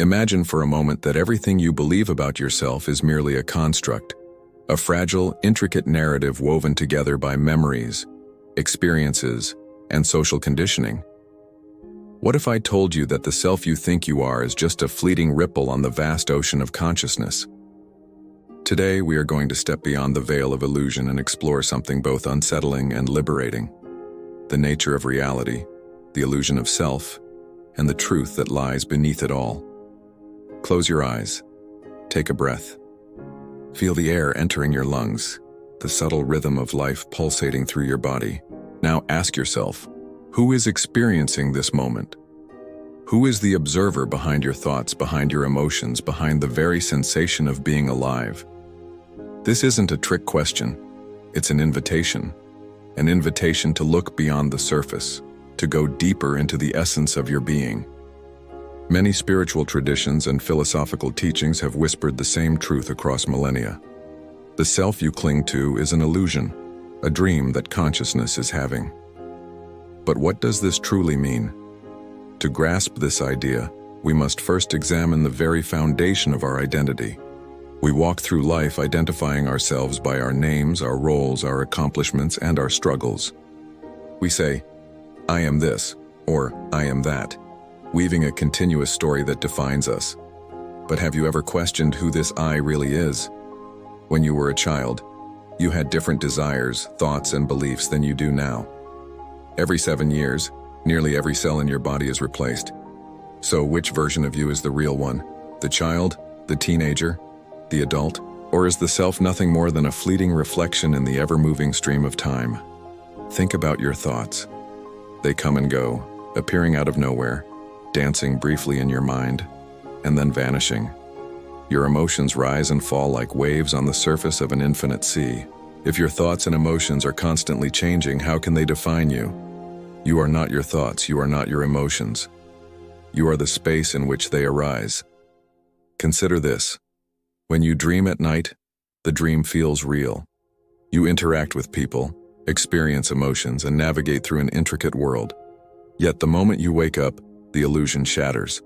Imagine for a moment that everything you believe about yourself is merely a construct, a fragile, intricate narrative woven together by memories, experiences, and social conditioning. What if I told you that the self you think you are is just a fleeting ripple on the vast ocean of consciousness? Today, we are going to step beyond the veil of illusion and explore something both unsettling and liberating: the nature of reality, the illusion of self, and the truth that lies beneath it all. Close your eyes. Take a breath. Feel the air entering your lungs, the subtle rhythm of life pulsating through your body. Now ask yourself, who is experiencing this moment? Who is the observer behind your thoughts, behind your emotions, behind the very sensation of being alive? This isn't a trick question. It's an invitation to look beyond the surface, to go deeper into the essence of your being. Many spiritual traditions and philosophical teachings have whispered the same truth across millennia. The self you cling to is an illusion, a dream that consciousness is having. But what does this truly mean? To grasp this idea, we must first examine the very foundation of our identity. We walk through life identifying ourselves by our names, our roles, our accomplishments, and our struggles. We say, "I am this," or "I am that," weaving a continuous story that defines us. But have you ever questioned who this I really is? When you were a child, you had different desires, thoughts, and beliefs than you do now. Every 7 years, nearly every cell in your body is replaced. So which version of you is the real one? The child, the teenager, the adult? Or is the self nothing more than a fleeting reflection in the ever-moving stream of time? Think about your thoughts. They come and go, appearing out of nowhere, dancing briefly in your mind, and then vanishing. Your emotions rise and fall like waves on the surface of an infinite sea. If your thoughts and emotions are constantly changing, how can they define you? You are not your thoughts, you are not your emotions. You are the space in which they arise. Consider this. When you dream at night, the dream feels real. You interact with people, experience emotions, and navigate through an intricate world. Yet the moment you wake up, the illusion shatters.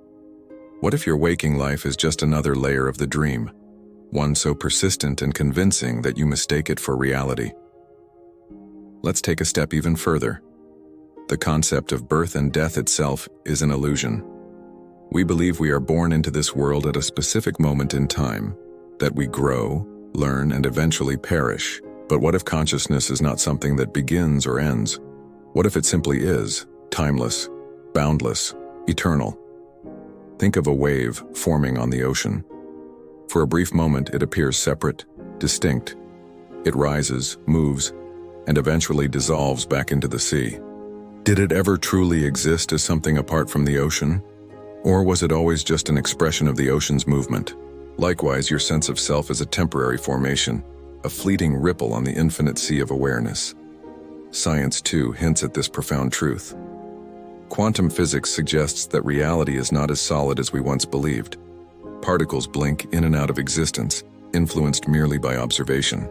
What if your waking life is just another layer of the dream, one so persistent and convincing that you mistake it for reality? Let's take a step even further. The concept of birth and death itself is an illusion. We believe we are born into this world at a specific moment in time, that we grow, learn, and eventually perish. But what if consciousness is not something that begins or ends? What if it simply is, timeless, boundless, eternal? Think of a wave forming on the ocean. For a brief moment, it appears separate, distinct. It rises, moves, and eventually dissolves back into the sea. Did it ever truly exist as something apart from the ocean? Or was it always just an expression of the ocean's movement? Likewise, your sense of self is a temporary formation, a fleeting ripple on the infinite sea of awareness. Science, too, hints at this profound truth. Quantum physics suggests that reality is not as solid as we once believed. Particles blink in and out of existence, influenced merely by observation.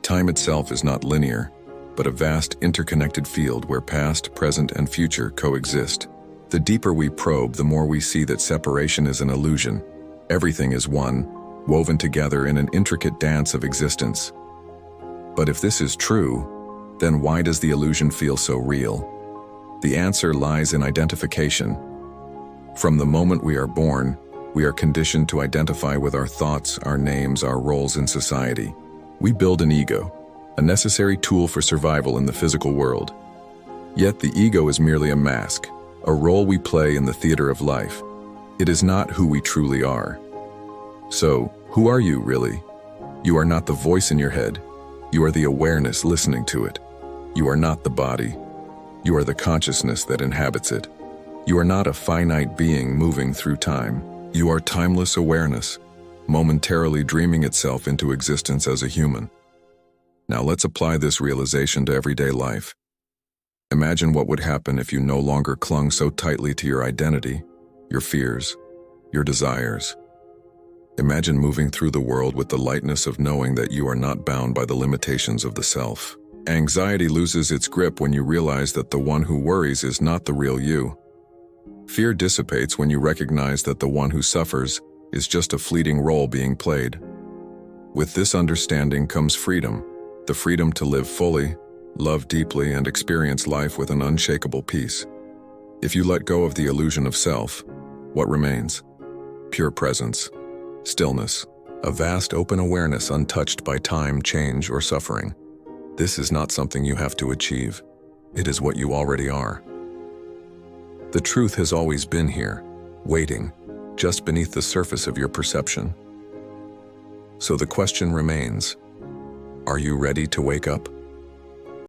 Time itself is not linear, but a vast interconnected field where past, present, and future coexist. The deeper we probe, the more we see that separation is an illusion. Everything is one, woven together in an intricate dance of existence. But if this is true, then why does the illusion feel so real? The answer lies in identification. From the moment we are born, we are conditioned to identify with our thoughts, our names, our roles in society. We build an ego, a necessary tool for survival in the physical world. Yet the ego is merely a mask, a role we play in the theater of life. It is not who we truly are. So, who are you really? You are not the voice in your head. You are the awareness listening to it. You are not the body. You are the consciousness that inhabits it. You are not a finite being moving through time. You are timeless awareness, momentarily dreaming itself into existence as a human. Now let's apply this realization to everyday life. Imagine what would happen if you no longer clung so tightly to your identity, your fears, your desires. Imagine moving through the world with the lightness of knowing that you are not bound by the limitations of the self. Anxiety loses its grip when you realize that the one who worries is not the real you. Fear dissipates when you recognize that the one who suffers is just a fleeting role being played. With this understanding comes freedom, the freedom to live fully, love deeply, and experience life with an unshakable peace. If you let go of the illusion of self, what remains? Pure presence, stillness, a vast open awareness untouched by time, change, or suffering. This is not something you have to achieve. It is what you already are. The truth has always been here, waiting, just beneath the surface of your perception. So the question remains, are you ready to wake up?